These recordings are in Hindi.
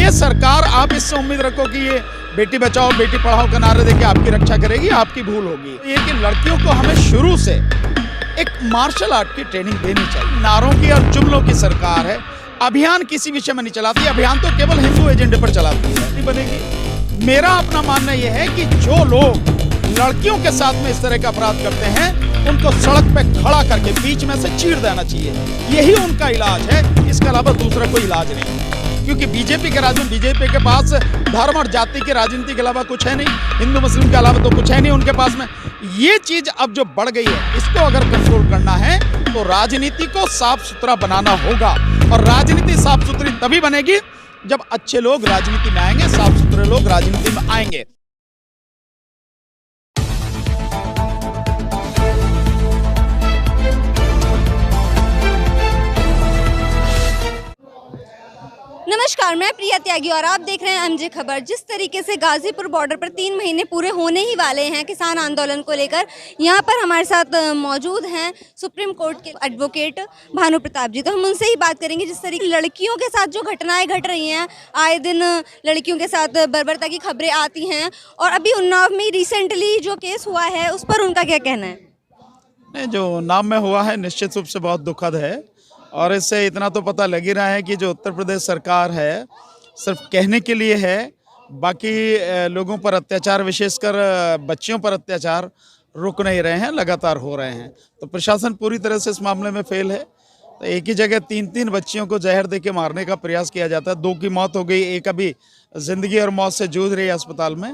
ये सरकार, आप इससे उम्मीद रखो कि ये बेटी बचाओ बेटी पढ़ाओ का नारे देके आपकी रक्षा करेगी, आपकी भूल होगी। ये कि लड़कियों को हमें शुरू से एक मार्शल आर्ट की ट्रेनिंग देनी चाहिए। नारों की और जुमलों की सरकार है, अभियान किसी विषय में नहीं चलाती। अभियान तो केवल हिंदू एजेंडे पर चलाती है, नहीं बनेगी। मेरा अपना मानना यह है कि जो लोग लड़कियों के साथ में इस तरह का अपराध करते हैं उनको सड़क पे खड़ा करके बीच में से चीर देना चाहिए। यही उनका इलाज है, इसके अलावा दूसरा कोई इलाज नहीं। क्योंकि बीजेपी के पास धर्म और जाति की राजनीति के अलावा कुछ है नहीं, हिंदू मुस्लिम के अलावा तो कुछ है नहीं उनके पास में। ये चीज अब जो बढ़ गई है, इसको अगर कंट्रोल करना है तो राजनीति को साफ सुथरा बनाना होगा। और राजनीति साफ सुथरी तभी बनेगी जब अच्छे लोग राजनीति में आएंगे, साफ सुथरे लोग राजनीति में आएंगे। नमस्कार, मैं प्रिया त्यागी और आप देख रहे हैं एमजे खबर। जिस तरीके से गाजीपुर बॉर्डर पर 3 महीने पूरे होने ही वाले हैं किसान आंदोलन को लेकर, यहाँ पर हमारे साथ मौजूद हैं सुप्रीम कोर्ट के एडवोकेट भानु प्रताप जी। तो हम उनसे ही बात करेंगे जिस तरीके लड़कियों के साथ जो घटनाएं घट रही हैं, आए दिन लड़कियों के साथ बर्बरता की खबरें आती हैं, और अभी उन्नाव में रिसेंटली जो केस हुआ है उस पर उनका क्या कहना है? नहीं, जो उन्नाव में हुआ है निश्चित रूप से बहुत दुखद है। और इससे इतना तो पता लग ही रहा है कि जो उत्तर प्रदेश सरकार है सिर्फ कहने के लिए है, बाकी लोगों पर अत्याचार, विशेषकर बच्चियों पर अत्याचार रुक नहीं रहे हैं, लगातार हो रहे हैं। तो प्रशासन पूरी तरह से इस मामले में फेल है। तो एक ही जगह 3-3 बच्चियों को जहर देके मारने का प्रयास किया जाता है। 2 की मौत हो गई, एक अभी जिंदगी और मौत से जूझ रही है अस्पताल में।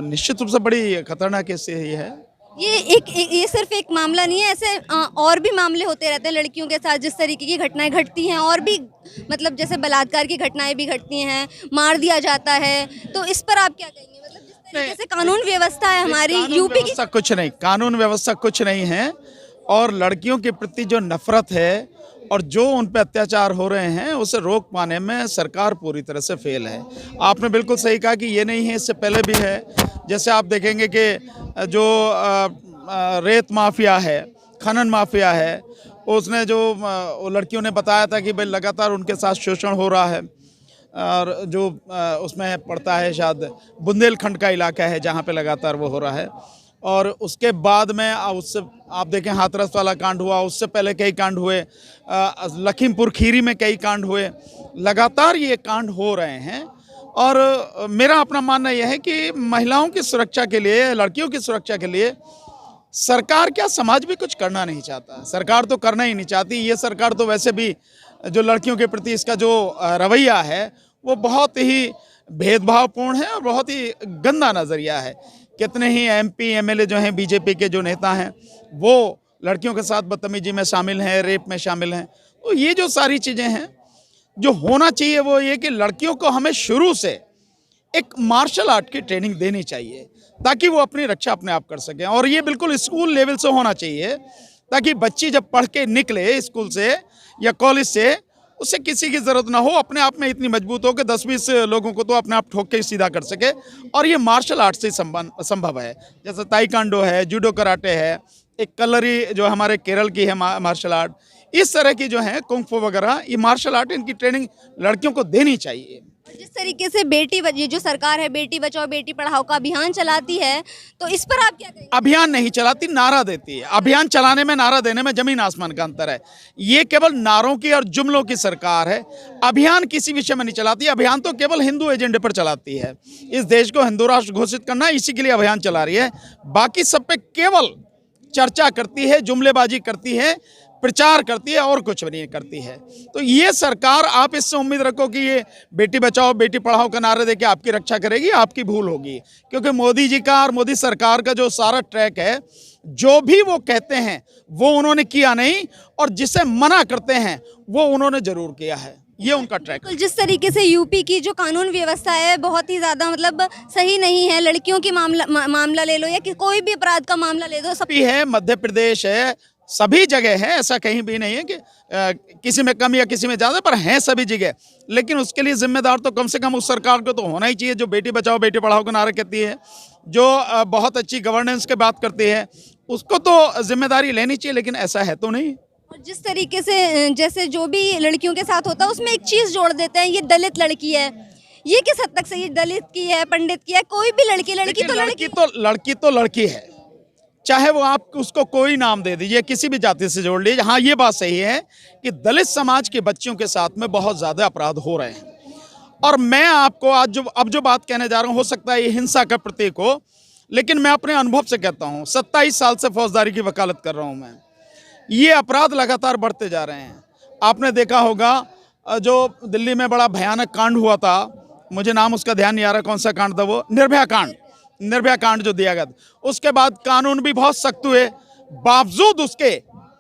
निश्चित रूप से बड़ी खतरनाक स्थिति है। ये सिर्फ एक मामला नहीं है, ऐसे और भी मामले होते रहते हैं लड़कियों के साथ। जिस तरीके की घटनाएं घटती हैं और भी, मतलब जैसे बलात्कार की घटनाएं भी घटती हैं, मार दिया जाता है। तो इस पर आप क्या कहेंगे? मतलब जिस तरीके से कानून व्यवस्था है हमारी यूपी की, कुछ नहीं, कानून व्यवस्था कुछ नहीं है। और लड़कियों के प्रति जो नफरत है और जो उन पर अत्याचार हो रहे हैं उसे रोक पाने में सरकार पूरी तरह से फेल है। आपने बिल्कुल सही कहा कि ये नहीं है, इससे पहले भी है। जैसे आप देखेंगे कि जो रेत माफिया है, खनन माफिया है, उसने जो लड़कियों ने बताया था कि भाई लगातार उनके साथ शोषण हो रहा है। और जो उसमें पड़ता है शायद बुंदेलखंड का इलाका है जहाँ पे लगातार वो हो रहा है। और उसके बाद में उससे आप देखें हाथरस वाला कांड हुआ, उससे पहले कई कांड हुए, लखीमपुर खीरी में कई कांड हुए। लगातार ये कांड हो रहे हैं। और मेरा अपना मानना यह है कि महिलाओं की सुरक्षा के लिए, लड़कियों की सुरक्षा के लिए सरकार क्या, समाज भी कुछ करना नहीं चाहता। सरकार तो करना ही नहीं चाहती। ये सरकार तो वैसे भी जो लड़कियों के प्रति इसका जो रवैया है वो बहुत ही भेदभावपूर्ण है और बहुत ही गंदा नज़रिया है। कितने ही MP MLA जो हैं, बीजेपी के जो नेता हैं, वो लड़कियों के साथ बदतमीजी में शामिल हैं, रेप में शामिल हैं। तो ये जो सारी चीज़ें हैं, जो होना चाहिए वो ये कि लड़कियों को हमें शुरू से एक मार्शल आर्ट की ट्रेनिंग देनी चाहिए ताकि वो अपनी रक्षा अपने आप कर सकें। और ये बिल्कुल स्कूल लेवल से होना चाहिए ताकि बच्ची जब पढ़ के निकले स्कूल से या कॉलेज से, उससे किसी की ज़रूरत ना हो, अपने आप में इतनी मजबूत हो कि 10-20 लोगों को तो अपने आप ठोक के सीधा कर सके। और ये मार्शल आर्ट से संभव है। जैसे ताइक्वांडो है, जूडो कराटे है, एक कलरी जो हमारे केरल की है मार्शल आर्ट, इस तरह की जो है कुंग फू वगैरह, ये मार्शल आर्ट, इनकी ट्रेनिंग लड़कियों को देनी चाहिए। जिस तरीके से ये जो सरकार है बेटी बचाओ बेटी पढ़ाओ का अभियान चलाती है, तो इस पर आप क्या कहेंगे? अभियान नहीं चलाती, नारा देती है। अभियान चलाने में, नारा देने में जमीन आसमान का अंतर है। ये केवल नारों की और जुमलों की सरकार है, अभियान किसी विषय में नहीं चलाती। अभियान तो केवल हिंदू एजेंडे पर चलाती है। इस देश को हिंदू राष्ट्र घोषित करना, इसी के लिए अभियान चला रही है। बाकी सब पे केवल चर्चा करती है, जुमलेबाजी करती है, प्रचार करती है और कुछ नहीं करती है। तो ये सरकार, आप इससे उम्मीद रखो कि ये बेटी बचाओ बेटी पढ़ाओ का नारे देके आपकी रक्षा करेगी, आपकी भूल होगी। क्योंकि मोदी जी का और मोदी सरकार का जो सारा ट्रैक है, जो भी वो कहते हैं वो उन्होंने किया नहीं, और जिसे मना करते हैं वो उन्होंने जरूर किया है। ये उनका ट्रैक है। जिस तरीके से यूपी की जो कानून व्यवस्था है बहुत ही ज़्यादा, मतलब सही नहीं है। लड़कियों की मामला ले लो या कोई भी अपराध का मामला ले दो, सब भी है। मध्य प्रदेश है, सभी जगह है, ऐसा कहीं भी नहीं है कि किसी में कम या किसी में ज़्यादा, पर हैं सभी जगह। लेकिन उसके लिए जिम्मेदार तो कम से कम उस सरकार को तो होना ही चाहिए जो बेटी बचाओ बेटी पढ़ाओ का नारा कहती है, जो बहुत अच्छी गवर्नेंस की बात करती है, उसको तो जिम्मेदारी लेनी चाहिए। लेकिन ऐसा है तो नहीं। और जिस तरीके से जैसे जो भी लड़कियों के साथ होता है उसमें एक चीज़ जोड़ देते हैं, ये दलित लड़की है, ये किस हद तक सही है? दलित की है, पंडित की है, कोई भी लड़की देखिए, तो लड़की तो लड़की है, चाहे वो आप उसको कोई नाम दे दीजिए, किसी भी जाति से जोड़ लीजिए। हाँ, ये बात सही है कि दलित समाज के बच्चियों के साथ में बहुत ज्यादा अपराध हो रहे हैं। और मैं आपको आज जो बात कहने जा रहा हूं, हो सकता है ये हिंसा का प्रतीक हो, लेकिन मैं अपने अनुभव से कहता हूं, 27 साल से फौजदारी की वकालत कर रहा हूं मैं। ये अपराध लगातार बढ़ते जा रहे हैं। आपने देखा होगा जो दिल्ली में बड़ा भयानक कांड हुआ था, मुझे नाम उसका ध्यान नहीं आ रहा, कौन सा कांड था वो, निर्भया कांड जो दिया गया था। उसके बाद कानून भी बहुत सख्त हुए, बावजूद उसके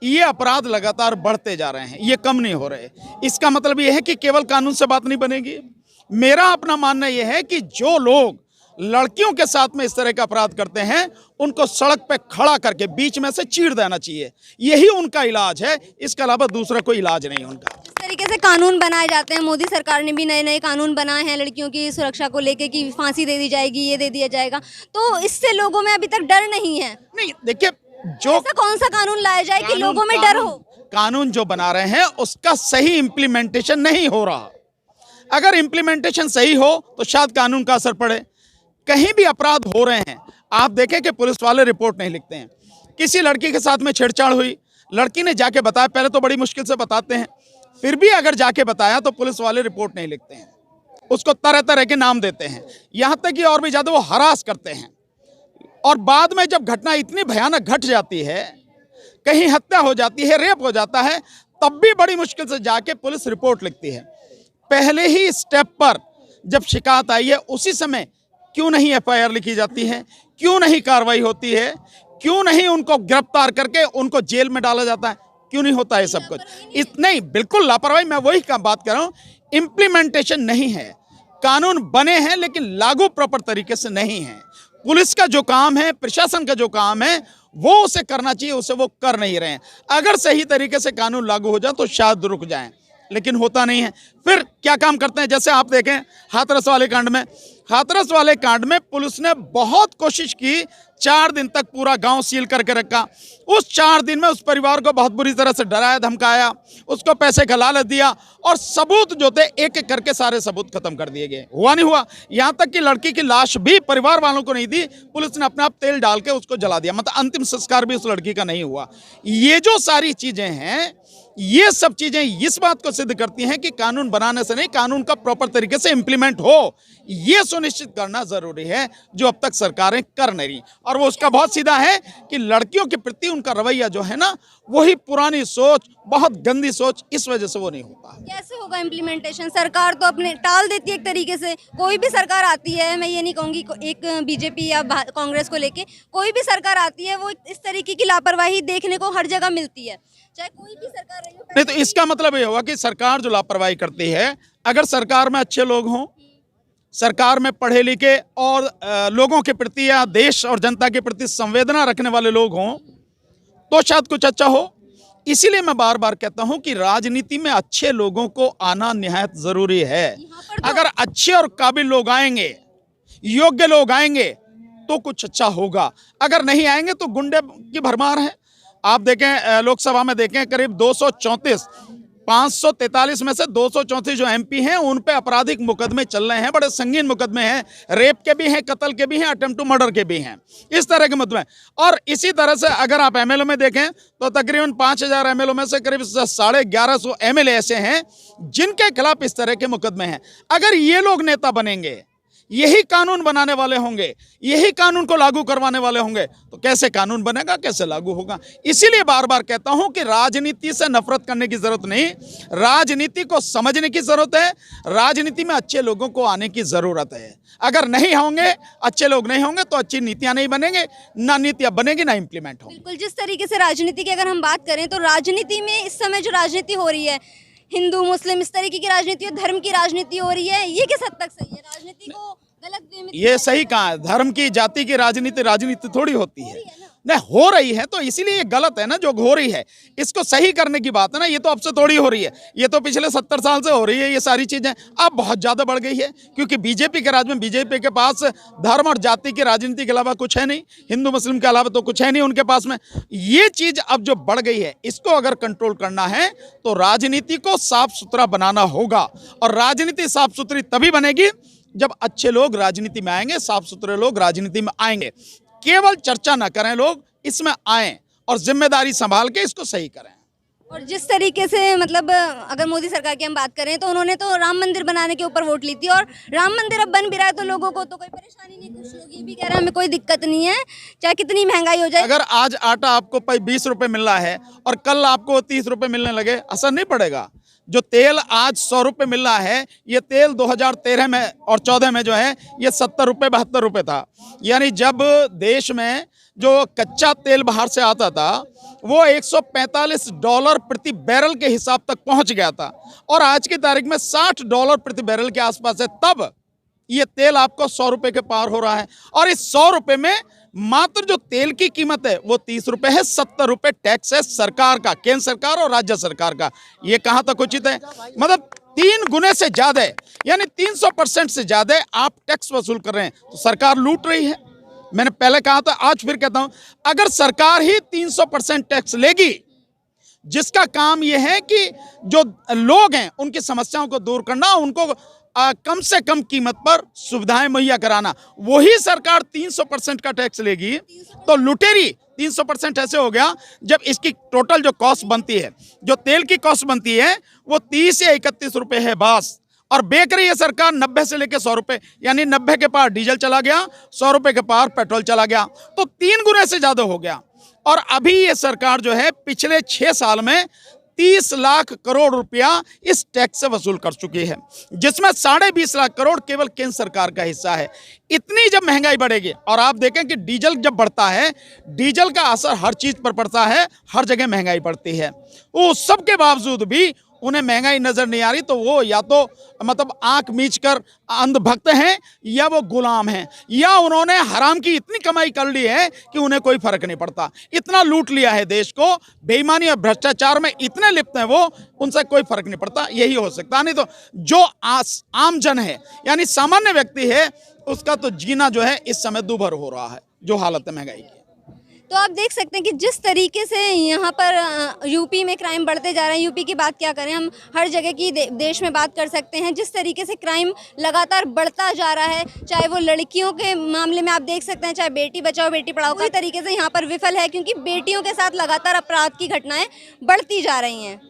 ये अपराध लगातार बढ़ते जा रहे हैं, ये कम नहीं हो रहे। इसका मतलब ये है कि केवल कानून से बात नहीं बनेगी। मेरा अपना मानना यह है कि जो लोग लड़कियों के साथ में इस तरह का अपराध करते हैं, उनको सड़क पे खड़ा करके बीच में से चीर देना चाहिए। यही उनका इलाज है, इसके अलावा दूसरा कोई इलाज नहीं उनका। जिस तरीके से कानून बनाए जाते हैं, मोदी सरकार ने भी नए नए कानून बनाए हैं लड़कियों की सुरक्षा को लेके कि फांसी दे दी जाएगी, ये दे दिया जाएगा, तो इससे लोगों में अभी तक डर नहीं है। नहीं, देखिए, जो ऐसा कौन सा कानून लाया जाए कि लोगों में डर हो? कानून जो बना रहे हैं उसका सही इम्प्लीमेंटेशन नहीं हो रहा। अगर इम्प्लीमेंटेशन सही हो तो शायद कानून का असर पड़े। कहीं भी अपराध हो रहे हैं, आप देखें कि पुलिस वाले रिपोर्ट नहीं लिखते हैं। किसी लड़की के साथ में छेड़छाड़ हुई, लड़की ने जाके बताया, पहले तो बड़ी मुश्किल से बताते हैं, फिर भी अगर जाके बताया तो पुलिस वाले रिपोर्ट नहीं लिखते हैं, उसको तरह तरह के नाम देते हैं, यहां तक कि और भी ज्यादा वो हरास करते हैं। और बाद में जब घटना इतनी भयानक घट जाती है, कहीं हत्या हो जाती है, रेप हो जाता है, तब भी बड़ी मुश्किल से जाके पुलिस रिपोर्ट लिखती है। पहले ही स्टेप पर जब शिकायत आई है, उसी समय क्यों नहीं एफआईआर लिखी जाती है, क्यों नहीं कार्रवाई होती है, क्यों नहीं उनको गिरफ्तार करके उनको जेल में डाला जाता है, क्यों नहीं होता है सब कुछ? नहीं, बिल्कुल लापरवाही, मैं वही का बात कर रहा हूं। इम्प्लीमेंटेशन नहीं है, कानून बने हैं लेकिन लागू प्रॉपर तरीके से नहीं है। पुलिस का जो काम है, प्रशासन का जो काम है, वो उसे करना चाहिए, उसे वो कर नहीं रहे हैं। अगर सही तरीके से कानून लागू हो जाए तो शायद रुक जाएं, लेकिन होता नहीं है। फिर क्या काम करते हैं, जैसे आप देखें हाथरस वाले कांड में पुलिस ने बहुत कोशिश की, 4 दिन तक पूरा गांव सील करके रखा। उस 4 दिन में उस परिवार को बहुत बुरी तरह से डराया धमकाया, उसको पैसे का लालच दिया, और सबूत जो थे एक एक करके सारे सबूत खत्म कर दिए गए। हुआ नहीं हुआ, यहां तक कि लड़की की लाश भी परिवार वालों को नहीं दी, पुलिस ने अपने आप तेल डाल के उसको जला दिया, मतलब अंतिम संस्कार भी उस लड़की का नहीं हुआ। ये जो सारी चीजें हैं, ये सब चीजें इस बात को सिद्ध करती हैं कि कानून बनाने से नहीं, कानून का प्रॉपर तरीके से इंप्लीमेंट हो, ये सुनिश्चित करना जरूरी है, जो अब तक सरकारें कर नहीं रही। और वो उसका बहुत सीधा है कि लड़कियों के प्रति उनका रवैया जो है ना, वही पुरानी सोच, बहुत गंदी सोच, इस वजह से वो नहीं होता। कैसे होगा इम्प्लीमेंटेशन? सरकार तो अपने टाल देती है एक तरीके से। कोई भी सरकार आती है, मैं ये नहीं कहूंगी एक बीजेपी या कांग्रेस को लेके, कोई भी सरकार आती है, वो इस तरीके की लापरवाही देखने को हर जगह मिलती है, चाहे कोई भी सरकार रही हो। नहीं, तो इसका मतलब ये होगा कि सरकार जो लापरवाही करती है, अगर सरकार में अच्छे लोग हों, सरकार में पढ़े लिखे और लोगों के प्रति या देश और जनता के प्रति संवेदना रखने वाले लोग हों, तो शायद कुछ अच्छा हो। इसीलिए मैं बार बार कहता हूं कि राजनीति में अच्छे लोगों को आना निहायत जरूरी है। अगर अच्छे और काबिल लोग आएंगे, योग्य लोग आएंगे, तो कुछ अच्छा होगा। अगर नहीं आएंगे तो गुंडे की भरमार है। आप देखें, लोकसभा में देखें, करीब 234, 543 में से 234 जो एमपी हैं, उन पे आपराधिक मुकदमे चल रहे हैं, बड़े संगीन मुकदमे हैं, रेप के भी हैं, कत्ल के भी हैं, अटेम्प्ट टू मर्डर के भी हैं, इस तरह के मुकदमे। और इसी तरह से अगर आप एमएलए में देखें तो तकरीबन 5000 एमएलए में से करीब 1150 एमएलए ऐसे हैं जिनके खिलाफ इस तरह के मुकदमे हैं। अगर ये लोग नेता बनेंगे, यही कानून बनाने वाले होंगे, यही कानून को लागू करवाने वाले होंगे, तो कैसे कानून बनेगा, कैसे लागू होगा? इसीलिए बार बार कहता हूं कि राजनीति से नफरत करने की जरूरत नहीं, राजनीति को समझने की जरूरत है, राजनीति में अच्छे लोगों को आने की जरूरत है। अगर नहीं होंगे, अच्छे लोग नहीं होंगे, तो अच्छी नीतियां नहीं बनेंगे, ना नीतियां बनेगी, ना इंप्लीमेंट होंगी। बिल्कुल, जिस तरीके से राजनीति की अगर हम बात करें, तो राजनीति में इस समय जो राजनीति हो रही है, हिंदू मुस्लिम इस तरीके की राजनीति और धर्म की राजनीति हो रही है, ये किस हद तक सही है? राजनीति को गलत वे में ये सही कहा है, धर्म की, जाति की राजनीति थोड़ी होती है। नहीं हो रही है तो इसीलिए ये गलत है ना जो हो रही है, इसको सही करने की बात है ना। ये तो अब से थोड़ी हो रही है, ये तो पिछले 70 साल से हो रही है ये सारी चीजें। अब बहुत ज्यादा बढ़ गई है क्योंकि बीजेपी के राज में, बीजेपी के पास धर्म और जाति की राजनीति के अलावा कुछ है नहीं, हिंदू मुस्लिम के अलावा तो कुछ है नहीं उनके पास में। ये चीज अब जो बढ़ गई है, इसको अगर कंट्रोल करना है तो राजनीति को साफ सुथरा बनाना होगा। और राजनीति साफ सुथरी तभी बनेगी जब अच्छे लोग राजनीति में आएंगे, साफ सुथरे लोग राजनीति में आएंगे। केवल चर्चा ना करें, लोग इसमें आएं और जिम्मेदारी संभाल के इसको सही करें। और जिस तरीके से मतलब अगर मोदी सरकार की हम बात करें तो उन्होंने तो राम मंदिर बनाने के ऊपर वोट ली थी, और राम मंदिर अब बन भी रहा है तो लोगों को तो कोई परेशानी नहीं। कुछ लोग ये भी कह रहे हैं हमें कोई दिक्कत नहीं है, चाहे कितनी महंगाई हो जाए। अगर आज आटा आपको 20 रुपए मिल रहा है और कल आपको 30 रुपए मिलने लगे, असर नहीं पड़ेगा। जो तेल आज 100 रुपए मिल रहा है, ये तेल 2013 में और 14 में जो है ये 70 रुपए 72 रुपए था। यानी जब देश में जो कच्चा तेल बाहर से आता था वो $145 प्रति बैरल के हिसाब तक पहुंच गया था, और आज की तारीख में $60 प्रति बैरल के आसपास है। तब ये तेल आपको 100 रुपए के पार हो रहा है, और इस 100 रुपए में मात्र जो तेल की कीमत है वो 30 रुपए है, 70 रुपए टैक्स है सरकार का, केंद्र सरकार और राज्य सरकार का। ये कहां तक उचित है? मतलब 3 गुने से ज्यादा, यानी 300% से ज्यादा आप टैक्स वसूल कर रहे हैं, तो सरकार लूट रही है। मैंने पहले कहा था, आज फिर कहता हूं, अगर सरकार ही 300% टैक्स लेगी, जिसका काम यह है कि जो लोग हैं उनकी समस्याओं को दूर करना, उनको कम से कम कीमत पर सुविधाएं मुहैया कराना, वही सरकार 300% का टैक्स लेगी तो लुटेरी 300% ऐसे हो गया जब इसकी टोटल जो कॉस्ट बनती है, जो तेल की कॉस्ट बनती है वो 30 या 31 रुपए है बस, और बेच रही है सरकार 90 से लेकर 100 रुपए, यानी 90 के पार डीजल चला गया, 100 रुपए के पार पेट्रोल चला गया, तो 3 गुने से ज्यादा हो गया। और अभी ये सरकार जो है पिछले 6 साल में 30 लाख करोड़ रुपया इस टैक्स से वसूल कर चुकी है, जिसमें 20.5 लाख करोड़ केवल केंद्र सरकार का हिस्सा है। इतनी जब महंगाई बढ़ेगी, और आप देखें कि डीजल जब बढ़ता है, डीजल का असर हर चीज पर पड़ता है, हर जगह महंगाई बढ़ती है, वो सबके बावजूद भी उन्हें महंगाई नजर नहीं आ रही, तो वो या तो मतलब आंख मीच कर अंधभक्त हैं, या वो गुलाम हैं, या उन्होंने हराम की इतनी कमाई कर ली है कि उन्हें कोई फर्क नहीं पड़ता। इतना लूट लिया है देश को, बेईमानी और भ्रष्टाचार में इतने लिप्त हैं वो, उनसे कोई फर्क नहीं पड़ता। यही हो सकता, नहीं तो जो आम जन है यानी सामान्य व्यक्ति है, उसका तो जीना जो है इस समय दूभर हो रहा है, जो हालत है महंगाई की। तो आप देख सकते हैं कि जिस तरीके से यहाँ पर यूपी में क्राइम बढ़ते जा रहे हैं, यूपी की बात क्या करें, हम हर जगह की देश में बात कर सकते हैं, जिस तरीके से क्राइम लगातार बढ़ता जा रहा है, चाहे वो लड़कियों के मामले में आप देख सकते हैं, चाहे बेटी बचाओ बेटी पढ़ाओ, कई तरीके से यहाँ पर विफल है, क्योंकि बेटियों के साथ लगातार अपराध की घटनाएं बढ़ती जा रही हैं।